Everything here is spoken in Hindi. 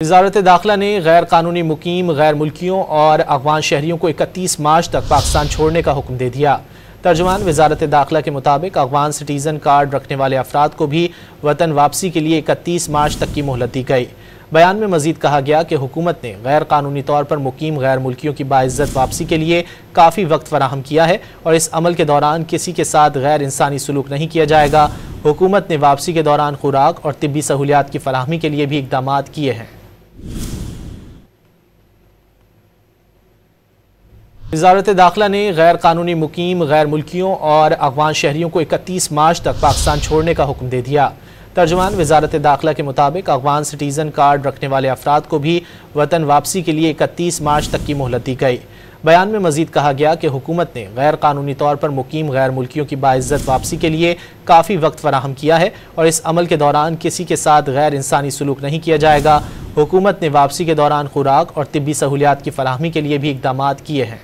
वज़ारत दाखिला ने गैर कानूनी मुकीम गैर मुल्कियों और अफगान शहरियों को 31 मार्च तक पाकिस्तान छोड़ने का हुक्म दे दिया। तर्जुमान वज़ारत दाखिला के मुताबिक अफगान सिटीज़न कार्ड रखने वाले अफराद को भी वतन वापसी के लिए 31 मार्च तक की मोहलत दी गई। बयान में मजीद कहा गया कि हुकूमत ने गैर कानूनी तौर पर मुकीम गैर मुल्कियों की बाइज्जत वापसी के लिए काफ़ी वक्त फराहम किया है और इस अमल के दौरान किसी के साथ गैर इंसानी सलूक नहीं किया जाएगा। हुकूमत ने वापसी के दौरान खुराक और तिब्बी सहूलियात की फराहमी के लिए भी इक़दाम किए हैं। वज़ारत दाखिला ने गैर कानूनी मुकीम गैर मुल्कियों और अफगान शहरियों को 31 मार्च तक पाकिस्तान छोड़ने का हुक्म दे दिया। तर्जुमान वज़ारत दाखिला के मुताबिक अफगान सिटीज़न कार्ड रखने वाले अफराद को भी वतन वापसी के लिए 31 मार्च तक की मोहलत दी गई। बयान में मजीद कहा गया कि हुकूमत ने गैर कानूनी तौर पर मुकीम गैर मुल्कियों की बाइज्जत वापसी के लिए काफ़ी वक्त फराहम किया है और इस अमल के दौरान किसी के साथ गैर इंसानी सलूक नहीं किया जाएगा। हुकूमत ने वापसी के दौरान खुराक और तिब्बी सहूलियात की फराहमी के लिए भी इक़दाम किए हैं।